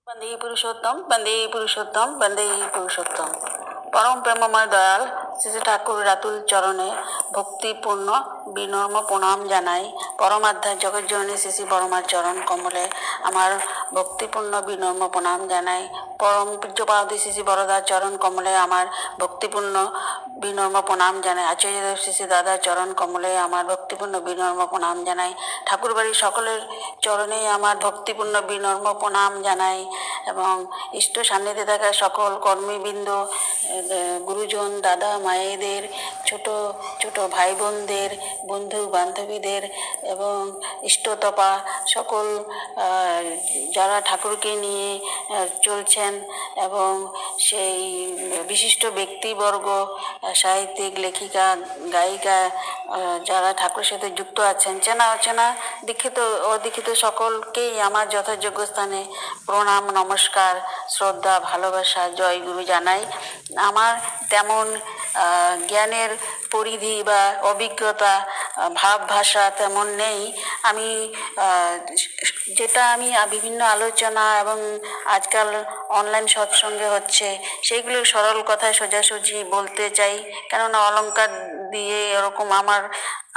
বন্দে পুরুষোত্তম, বন্দে পুরুষোত্তম। পরম প্রেমময় দয়াল শ্রী ঠাকুর রাতুল চরণে ভক্তিপূর্ণ বিনম্র প্রণাম জানাই। পরমাধ্যায় জগজ্জননী শ্রী পরমার চরণ কমলে আমার ভক্তিপূর্ণ বিনম্র প্রণাম জানাই। পরম পূজ্যপাদ শ্রী বরদার চরণ কমলে আমার ভক্তিপূর্ণ বিনম্র প্রণাম জানাই। আচার্যদেব শ্রী দাদার চরণ কমলে আমার ভক্তিপূর্ণ বিনম্র প্রণাম জানাই। ঠাকুরবাড়ির সকলের চরণেই আমার ভক্তিপূর্ণ বিনম্র প্রণাম জানাই এবং ইষ্ট সান্নিধ্যে থাকা সকল কর্মীবৃন্দ, গুরুজন, দাদা মায়েদের, ছোট ছোট ভাই বোনদের, বন্ধু বান্ধবীদের এবং ইষ্টতপা সকল যারা ঠাকুরকে নিয়ে চলছেন এবং সেই বিশিষ্ট ব্যক্তিবর্গ, সাহিত্যিক, লেখিকা, গায়িকা যারা ঠাকুরের সাথে যুক্ত আছেন, চেনা অচেনা, দীক্ষিত অদীক্ষিত সকলকেই আমার যথাযোগ্য স্থানে প্রণাম, নমস্কার, শ্রদ্ধা, ভালোবাসা, জয় গুরু জানাই। আমার তেমন জ্ঞানের পরিধি বা অভিজ্ঞতা, ভাব ভাষা তেমন নেই। আমি যেটা আমি বিভিন্ন আলোচনা এবং আজকাল অনলাইন সৎসঙ্গে হচ্ছে সেইগুলো সরল কথায় সোজাসুজি বলতে চাই, কেননা অলংকার দিয়ে এরকম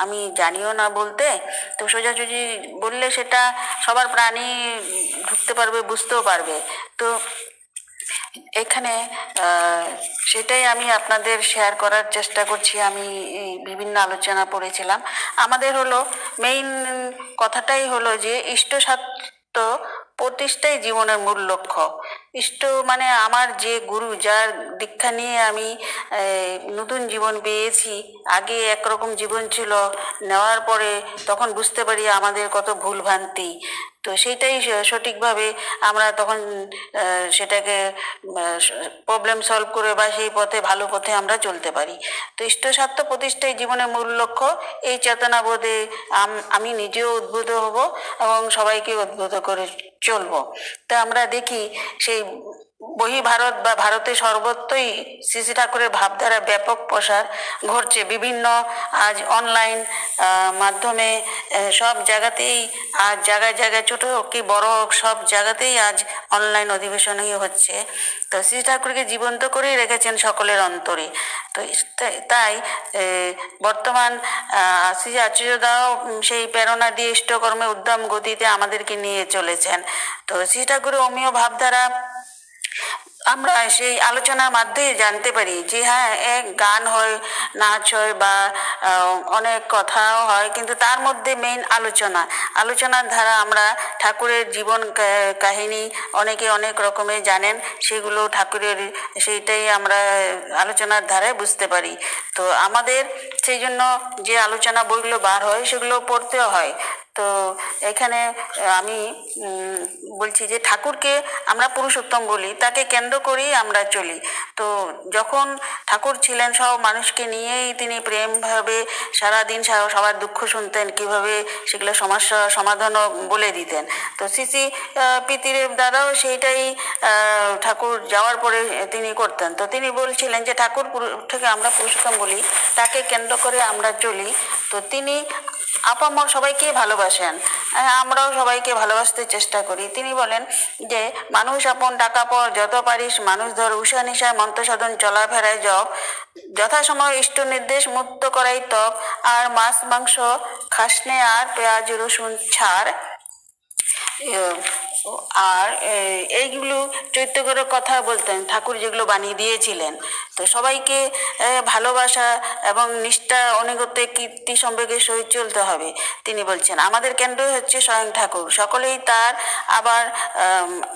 আমি জানিও না বলতে। তো সোজাসুজি বললে সেটা সবার প্রাণী ঢুকতে পারবে, বুঝতেও পারবে। তো এখানে সেটাই আমি আপনাদের শেয়ার করার চেষ্টা করছি। আমি বিভিন্ন আলোচনা পড়েছিলাম। আমাদের হলো মেইন কথাটাই হলো যে ইষ্ট স্বার্থ প্রতিষ্ঠাই জীবনের মূল লক্ষ্য। ইষ্ট মানে আমার যে গুরু, যার দীক্ষা নিয়ে আমি নতুন জীবন পেয়েছি। আগে একরকম জীবন ছিল, নেওয়ার পরে তখন বুঝতে পারি আমাদের কত ভুলভ্রান্তি। তো সেইটাই সঠিকভাবে আমরা তখন সেটাকে প্রবলেম সলভ করে বা সেই পথে, ভালো পথে আমরা চলতে পারি। তো ইষ্ট স্বার্থ প্রতিষ্ঠাই জীবনের মূল লক্ষ্য, এই চেতনাবোধে আমি নিজেও উদ্বুদ্ধ হব এবং সবাইকে উদ্বুদ্ধ করে চলবো। তা আমরা দেখি সেই ভারত বা ভারতে সর্বত্রই শ্রী ঠাকুরের ভাবধারা ব্যাপক প্রসার ঘটছে। বিভিন্ন আজ অনলাইন মাধ্যমে সব জায়গাতেই, আজ জায়গায় জায়গায় ছোট হোক কি বড় হোক, সব জায়গাতেই আজ অনলাইন অধিবেশনই হচ্ছে। তো শ্রী ঠাকুরকে জীবন্ত করেই রেখেছেন সকলের অন্তরে। তো তাই বর্তমান শ্রী আচার্যদাও সেই প্রেরণা দিয়ে ইষ্টকর্মে উদ্যম গতিতে আমাদেরকে নিয়ে চলেছেন। তো শ্রী ঠাকুরের অমীয় ভাবধারা আমরা সেই আলোচনার মাধ্যমে জানতে পারি যে হ্যাঁ, এক গান হয়, নাচ হয় বা অনেক কথাও হয়, কিন্তু তার মধ্যে মেইন আলোচনার ধারা আমরা ঠাকুরের জীবন কাহিনী অনেকে অনেক রকমের জানেন, সেগুলো ঠাকুরের সেইটাই আমরা আলোচনার ধারায় বুঝতে পারি। তো আমাদের সেই জন্য যে আলোচনা বইগুলো বার হয় সেগুলো পড়তেও হয়। তো এখানে আমি বলছি যে ঠাকুরকে আমরা পুরুষোত্তম বলি, তাকে কেন্দ্র করেই আমরা চলি। তো যখন ঠাকুর ছিলেন সব মানুষকে নিয়েই তিনি প্রেমভাবে সারাদিন সবার দুঃখ শুনতেন, কিভাবে সেগুলো সমস্যা সমাধানও বলে দিতেন। তো শ্রী পিতিরের দ্বারাও সেইটাই ঠাকুর যাওয়ার পরে তিনি করতেন। তো তিনি বলছিলেন যে ঠাকুর থেকে আমরা পুরুষোত্তম বলি, তাকে কেন্দ্র করে আমরা চলি। তো তিনি আপামর সবাইকে ভালোবাসেন, আমরাও সবাইকে ভালোবাসতে চেষ্টা করি। তিনি বলেন যে মানুষ আপন টাকা পর, যত পারিস মানুষ ধর, উষা নিশায় মন্ত্র সাধন চলাফেরায় জপ, যথাসময় ইষ্ট নির্দেশ মুক্ত করাই তপ, আর মাছ মাংস খাসনে আর পেঁয়াজ রসুন ছাড়। আর এইগুলো চৈত্যগরের কথা বলতেন, ঠাকুর যেগুলো বানিয়ে দিয়েছিলেন। তো সবাইকে ভালোবাসা এবং নিষ্ঠা অনুগত্যে কীর্তি সম্পর্কের সহিত চলতে হবে। তিনি বলছেন আমাদের কেন্দ্র হচ্ছে স্বয়ং ঠাকুর, সকলেই তার। আবার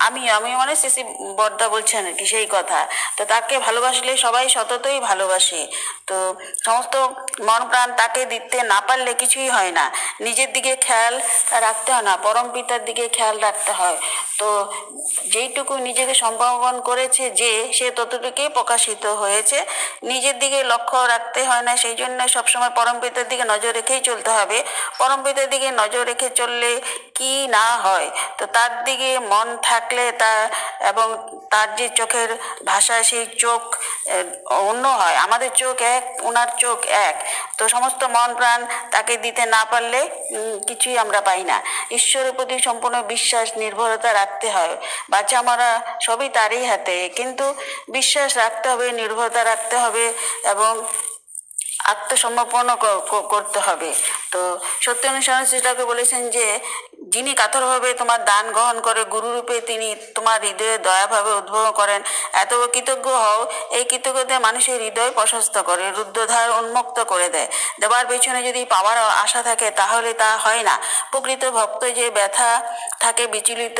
আমি মানে শ্রী বর্দা বলছেন আর কি সেই কথা। তো তাকে ভালোবাসলে সবাই সততই ভালোবাসে। তো সমস্ত মন প্রাণ তাকে দিতে না পারলে কিছুই হয় না। নিজের দিকে খেয়াল রাখতে হয় না, পরম পিতার দিকে খেয়াল রাখতে হয়। তো যেইটুকু নিজেকে সম্পাদন করেছে যে, সে ততটুকুই প্রকাশিত হয়েছে। নিজের দিকে লক্ষ্য রাখতে হয় না, সেই জন্য সবসময় পরম পিতার দিকে নজর রেখেই চলতে হবে। পরম পিতার দিকে নজর রেখে চললে কি না হয়, তো তার দিকে মন থাকলে তা এবং তার যে চোখের ভাষা, সেই চোখ অন্য হয়, আমাদের চোখ এক, ওনার চোখ এক। তো সমস্ত মন প্রাণ তাকে দিতে না পারলে কিছুই আমরা পাই না। ঈশ্বরের প্রতি সম্পূর্ণ বিশ্বাস, নির্ভরতা রাখতে হয়। বাঁচা মরা সবই তারই হাতে, কিন্তু বিশ্বাস রাখতে হবে, নির্ভরতা রাখতে হবে এবং আত্মসমর্পণ করতে হবে। তো সত্য অনুসরণ শ্রীটাকে বলেছেন যে যিনি কাতরভাবে তোমার দান গ্রহণ করে, গুরুরূপে তিনি তোমার হৃদয়ে দয়াভাবে উদ্ভব করেন। এত কৃতজ্ঞ হও, এই কৃতজ্ঞতা মানুষের হৃদয় প্রশস্ত করে, রুদ্ধদ্বার উন্মুক্ত করে দেয়। দেবার পেছনে যদি পাওয়ার আশা থাকে তাহলে তা হয় না। প্রকৃত ভক্ত যে ব্যথা থাকে বিচলিত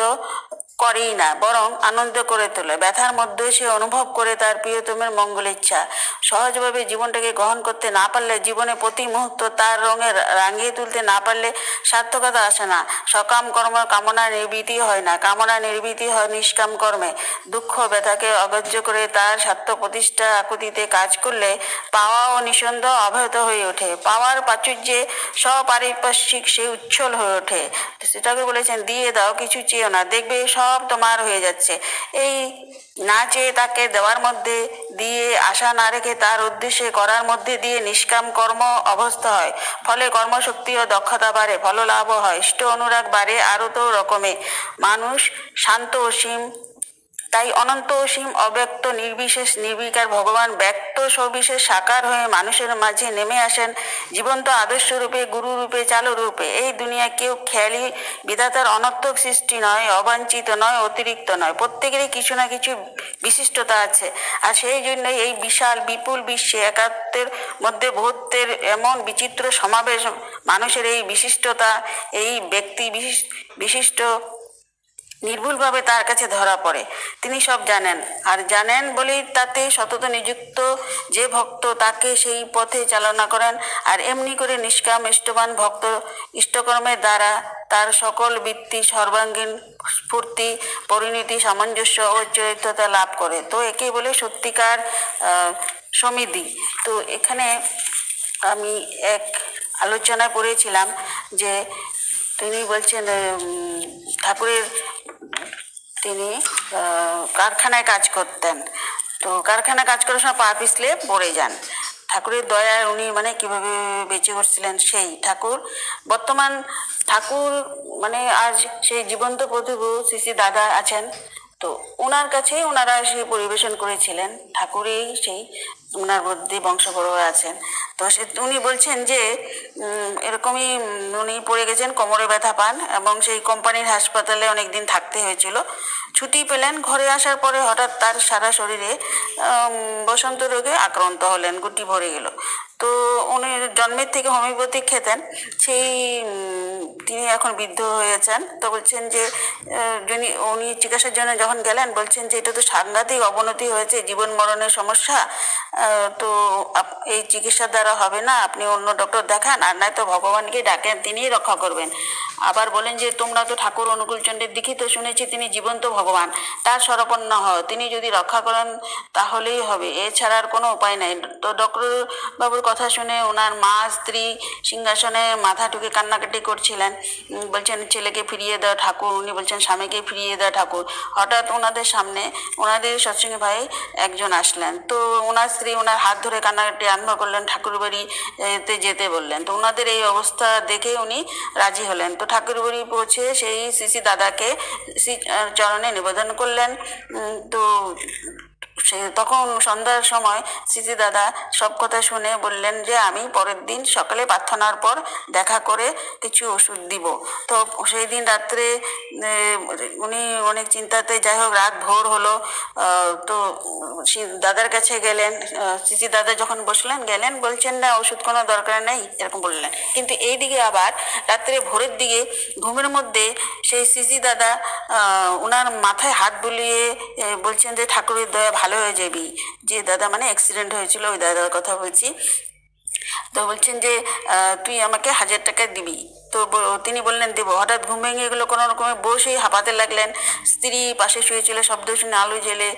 করেই না, বরং আনন্দ করে তোলে। ব্যথার মধ্যে সে অনুভব করে তার প্রিয়তমের মঙ্গল ইচ্ছা। সহজভাবে জীবনটাকে গ্রহণ করতে না পারলে, জীবনে প্রতি মুহূর্ত তার রঙে রাঙিয়ে তুলতে না পারলে সার্থকতা আসে না। সকাম কর্ম কামনা নির্বৃতি হয় না, কামনা নির্বৃতি হয় নিষ্কাম কর্মে। দুঃখ ব্যথাকে অগ্রাহ্য করে তার স্বার্থ প্রতিষ্ঠা আকুতিতে কাজ করলে পাওয়া ও নিঃসন্দেহ অব্যাহত হয়ে ওঠে। পাওয়ার প্রাচুর্যে সপারিপার্শ্বিক সে উচ্ছল হয়ে ওঠে। সেটাকে বলেছেন দিয়ে দাও, কিছু চেয়েও না, দেখবে সব তোমার হয়ে যাচ্ছে। এই না চেয়ে তাকে দেওয়ার মধ্যে দিয়ে, আশা না রেখে তার উদ্দেশ্যে করার মধ্যে দিয়ে নিষ্কাম কর্ম অবস্থা হয়। ফলে কর্মশক্তি ও দক্ষতা বাড়ে, ফল লাভও হয়, ইষ্ট অনুরাগ বাড়ে আরও তো রকমে। মানুষ শান্ত অসীম, তাই অনন্ত অসীম অব্যক্ত নির্বিশেষ নির্বিকার ভগবান ব্যক্ত সবিশেষ সাকার হয়ে মানুষের মাঝে নেমে আসেন জীবন্ত আদর্শ রূপে, গুরু রূপে, চালু রূপে। এই দুনিয়া কেউ খেয়ালি বিধাতার অনর্থক সৃষ্টি নয়, অবাঞ্ছিত নয়, অতিরিক্ত নয়। প্রত্যেকেরই কিছু না কিছু বিশিষ্টতা আছে, আর সেই জন্য এই বিশাল বিপুল বিশ্বে একাত্মের মধ্যে বহুত্বের এমন বিচিত্র সমাবেশ। মানুষের এই বিশিষ্টতা, এই ব্যক্তি বিশিষ্ট নির্ভুলভাবে তার কাছে ধরা পড়ে। তিনি সব জানেন, আর জানেন বলেই তাতে সতত নিযুক্ত যে ভক্ত তাকে সেই পথে চালনা করেন। আর এমনি করে নিষ্কাম ইষ্টবান ভক্ত ইষ্টকর্মের দ্বারা তার সকল বৃত্তি সর্বাঙ্গীন স্ফূর্তি, পরিণতি, সামঞ্জস্য ও চরিত্রতা লাভ করে। তো একে বলে সত্যিকার সমিতি। তো এখানে আমি এক আলোচনায় পড়েছিলাম যে তিনি বলছেন ঠাকুরের তিনি কারখানায় কাজ করতেন। তো কারখানায় কাজ করার সময় পা পিছলে পড়ে যান। ঠাকুরের দয়ায় উনি মানে কিভাবে বেঁচে উঠছিলেন সেই ঠাকুর। বর্তমান ঠাকুর মানে আজ সেই জীবন্ত প্রতিভু শ্রী শ্রী দাদা আছেন, তো ওনার কাছে ওনারা সে পরিবেশন করেছিলেন। ঠাকুরই সেই ওনার মধ্যে বংশবড় আছেন। তো সে উনি বলছেন যে এরকমই উনি পড়ে গেছেন, কোমরে ব্যথা পান এবং সেই কোম্পানির হাসপাতালে অনেক দিন থাকতে হয়েছিল। ছুটি পেলেন, ঘরে আসার পরে হঠাৎ তার সারা শরীরে বসন্ত রোগে আক্রান্ত হলেন, গুটি ভরে গেল। তো উনি জন্মের থেকে হোমিওপ্যাথিক খেতেন, সেই তিনি এখন বৃদ্ধ হয়েছেন। তো বলছেন যে উনি চিকিৎসার জন্য যখন গেলেন, বলছেন যে এটা তো সাংঘাতিক অবনতি হয়েছে, জীবন মরণের সমস্যা, তো এই চিকিৎসার দ্বারা হবে না, আপনি অন্য ডক্টর দেখান, আর নয় তো ভগবানকে ডাকেন, তিনিই রক্ষা করবেন। আবার বলেন যে তোমরা তো ঠাকুর অনুকূলচন্দ্রের দীক্ষিত, শুনেছি তিনি জীবন্ত ভগবান, তার শরণাপন্ন হও, তিনি যদি রক্ষা করেন তাহলেই হবে, এছাড়া আর কোনো উপায় নাই। তো ডক্টর বাবুর কথা শুনে ওনার মা স্ত্রী সিংহাসনে মাথা ঠুকে কান্নাকাটি করছিলেন। বলছেন ছেলেকে ফিরিয়ে দাও ঠাকুর, উনি বলছেন স্বামীকে ফিরিয়ে দাও ঠাকুর। হঠাৎ ওনাদের সামনে ওনাদের সৎসঙ্গী ভাই একজন আসলেন। তো ওনার স্ত্রী ওনার হাত ধরে কান্নাকাটি আরম্ভ করলেন, ঠাকুর বাড়িতে যেতে বললেন। তো ওনাদের এই অবস্থা দেখে উনি রাজি হলেন। তো ঠাকুর বাড়ি পৌঁছে সেই শ্রী দাদাকে চরণে নিবেদন করলেন। তো সে তখন সন্ধ্যার সময় শ্রী দাদা সব কথা শুনে বললেন যে আমি পরের দিন সকালে প্রার্থনার পর দেখা করে কিছু ওষুধ দিব। তো সেই দিন রাত্রে উনি অনেক চিন্তাতে, যাই হোক রাত ভোর হলো, তো দাদার কাছে গেলেন। শ্রী দাদা যখন বসলেন গেলেন, বলছেন না ওষুধ কোনো দরকার নেই এরকম বললেন। কিন্তু এই দিকে আবার রাত্রে ভোরের দিকে ঘুমের মধ্যে সেই শ্রী দাদা ওনার মাথায় হাত বুলিয়ে বলছেন যে ঠাকুরের দয়া ভালো হয়ে যাবি। যে দাদা মানে অ্যাক্সিডেন্ট হয়েছিল ওই দাদার কথা বলছি। তো বলছেন যে তুই আমাকে 1000 টাকা দিবি। তো তো তিনি বললেন দেবো। হঠাৎ ঘুম ভেঙে গেলো, কোনো রকমে বসেই হাঁপাতে লাগলেন। স্ত্রী পাশে শুয়েছিল, শব্দ শুনে আলো জেলে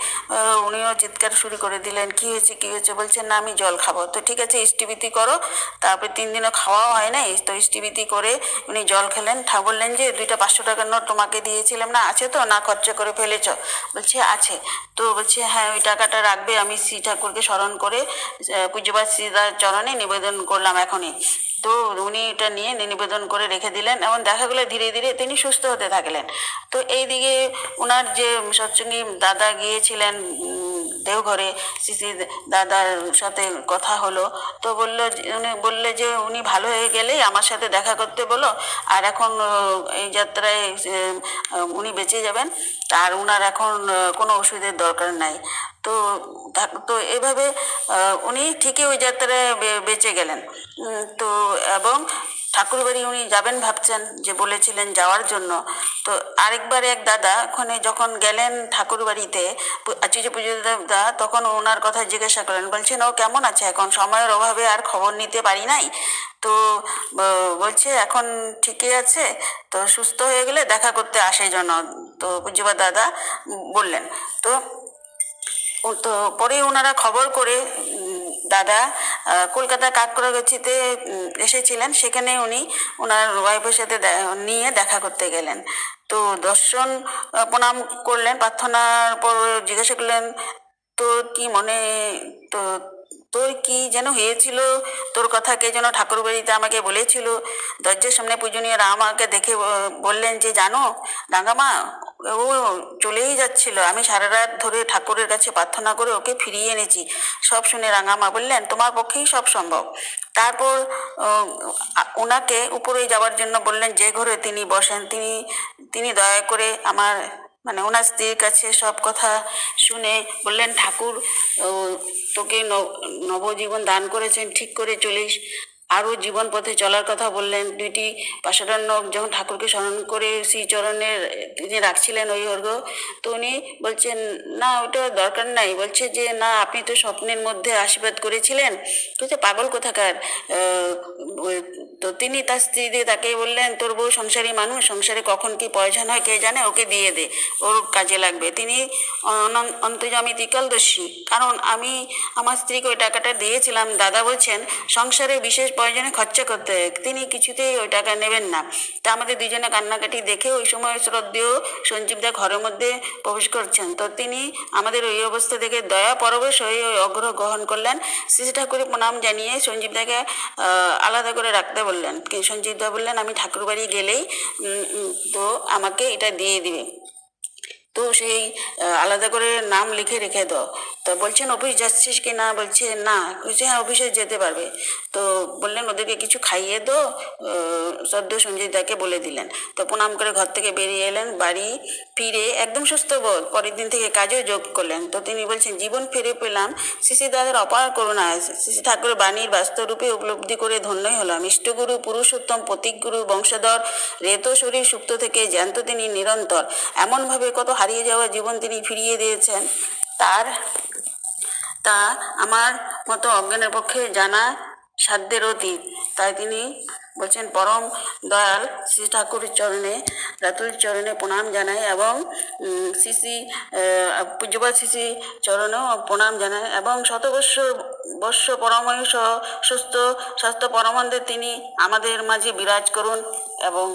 উনিও চিৎকার শুরু করে দিলেন, কি হয়েছে কি হয়েছে? বলছেন না আমি জল খাবো। তো ঠিক আছে ইষ্টবিতি করো। তারপরে 3 দিনও খাওয়াও হয় নাই, তো ইষ্টবিতি করে উনি জল খেলেন। বললেন যে 2টা 500 টাকার নোট তোমাকে দিয়েছিলাম না, আছে তো, না খরচা করে ফেলেছ? বলছে আছে। তো বলছে হ্যাঁ ওই টাকাটা রাখবে, আমি শ্রী ঠাকুরকে স্মরণ করে পূজ্যপাদ শ্রীদার চরণে নিবেদন করলাম এখনই। তো উনি এটা নিয়ে নিবেদন করে রেখে দিলেন এবং দেখা গেলো ধীরে ধীরে তিনি সুস্থ হতে থাকলেন। তো এইদিকে ওনার যে সৎসঙ্গী দাদা গিয়েছিলেন দেওঘরে, শ্রী দাদার সাথে কথা হলো। তো উনি বললে যে উনি ভালো হয়ে গেলেই আমার সাথে দেখা করতে বলো, আর এখন এই যাত্রায় উনি বেঁচে যাবেন, আর ওনার এখন কোনো ওষুধের দরকার নাই। তো তো এভাবে উনি ঠিকই ওই যাত্রায় বেঁচে গেলেন। তো এবং ঠাকুর বাড়ি উনি যাবেন ভাবছেন, যে বলেছিলেন যাওয়ার জন্য। তো আরেকবার এক দাদা ওখানে যখন গেলেন ঠাকুর বাড়িতে আচার্য পূজ্যদা, তখন ওনার কথা জিজ্ঞাসা করেন, বলছেন ও কেমন আছে এখন? সময়ের অভাবে আর খবর নিতে পারি নাই। তো বলছে এখন ঠিকই আছে, তো সুস্থ হয়ে গেলে দেখা করতে আসে যেন। তো পূজ্যপাদ দাদা বললেন। তো তো পরে ওনারা খবর করে দাদা কলকাতা কাকড়াগছিতে এসেছিলেন, সেখানে উনি ওনার ওয়াইফের সাথে নিয়ে দেখা করতে গেলেন। তো দর্শন প্রণাম করলেন, প্রার্থনার পর জিজ্ঞাসা করলেন তোর কি মনে, তো তোর কি যেন হয়েছিল, তোর কথা কে যেন ঠাকুর বাড়িতে আমাকে বলেছিল। দরজার সামনে পূজনীয় রাম আমাকে দেখে বললেন যে জানো রাঙামা, ও চলেই যাচ্ছিল, আমি সারা রাত ধরে ঠাকুরের কাছে প্রার্থনা করে ওকে ফিরিয়ে এনেছি। সব শুনে রাঙামা বললেন তোমার পক্ষেই সব সম্ভব। তারপর ওনাকে উপরে যাওয়ার জন্য বললেন, যে ঘরে তিনি বসেন তিনি দয়া করে আমার মানে ওনার স্ত্রীর কাছে সব কথা শুনে বললেন, ঠাকুর তোকে নবজীবন দান করেছেন, ঠিক করে চলিস। আরও জীবন পথে চলার কথা বললেন। 2টি পাষাঢ় যখন ঠাকুরকে স্মরণ করে শ্রীচরণের তিনি রাখছিলেন ওই অর্ঘ্য, তো উনি বলছেন না ওটা দরকার নাই। বলছে যে না আপনি তো স্বপ্নের মধ্যে আশীর্বাদ করেছিলেন। বলছে পাগল কোথাকার। তো তিনি তার স্ত্রী দিয়ে তাকে বললেন, তোর বউ সংসারী মানুষ, সংসারে কখন কি প্রয়োজন হয় কে জানে, ওকে দিয়ে দে, ওর কাজে লাগবে। তিনি অন্তর্যামী ত্রিকালদর্শী, কারণ আমি আমার স্ত্রীকে ওই টাকাটা দিয়েছিলাম। দাদা বলছেন সংসারে বিশেষ প্রয়োজনে খরচা করতে, তিনি কিছুতেই ওই টাকা নেবেন না। তা আমাদের দুজনে কান্নাকাটি দেখে ওই সময় শ্রদ্ধেয় সঞ্জীবদা ঘরের মধ্যে প্রবেশ করছেন। তো তিনি আমাদের ওই অবস্থা দেখে দয়া পরবশ হয়ে ওই অগ্রহ গ্রহণ করলেন। শ্রী ঠাকুরে প্রণাম জানিয়ে সঞ্জীবদাকে আলাদা করে রাখতে বললেন। সঞ্জীবদা বললেন আমি ঠাকুর বাড়ি গেলেই তো আমাকে এটা দিয়ে দিবে, তো সেই আলাদা করে নাম লিখে রেখে দাও। তো বলছেন অফিস যাচ্ছিস কি না? বলছে না। বলছে হ্যাঁ অফিসে যেতে পারবে। তো বললেন ওদেরকে কিছু খাইয়ে দো, সদ্য সঞ্জীবদাকে বলে দিলেন। তো প্রণাম করে ঘর থেকে বেরিয়ে এলেন। বাড়ি ফিরে একদম সুস্থ বোধ, পরের দিন থেকে কাজেও যোগ করলেন। তো তিনি বলছেন জীবন ফিরে পেলাম শ্রী দাদার অপার করুণা, শ্রী ঠাকুর বাণীর বাস্তবরূপে উপলব্ধি করে ধন্যই হলাম। ইষ্টগুরু পুরুষোত্তম প্রতীকগুরু বংশধর রেত শরীর সুপ্ত থেকে জ্যান্ত তিনি নিরন্তর, এমনভাবে কত হারিয়ে যাওয়া জীবন তিনি ফিরিয়ে দিয়েছেন তা আমার মতো অজ্ঞানের পক্ষে জানা সাধ্যের অতীত। তাই তিনি বলছেন পরম দয়াল শ্রী ঠাকুরের চরণে রাতুল চরণে প্রণাম জানাই এবং শ্রী পূজ্যপাদ শ্রী চরণেও প্রণাম জানাই এবং বর্ষ পরমায়ুষ সুস্থ স্বাস্থ্য পরমানন্দে তিনি আমাদের মাঝে বিরাজ করুন। এবং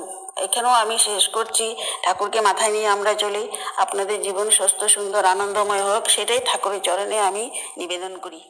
এখানেও আমি শেষ করছি, ঠাকুরকে মাথায় নিয়ে আমরা চলি। আপনাদের জীবন সুস্থ সুন্দর আনন্দময় হোক, সেটাই ঠাকুরের চরণে আমি নিবেদন করি।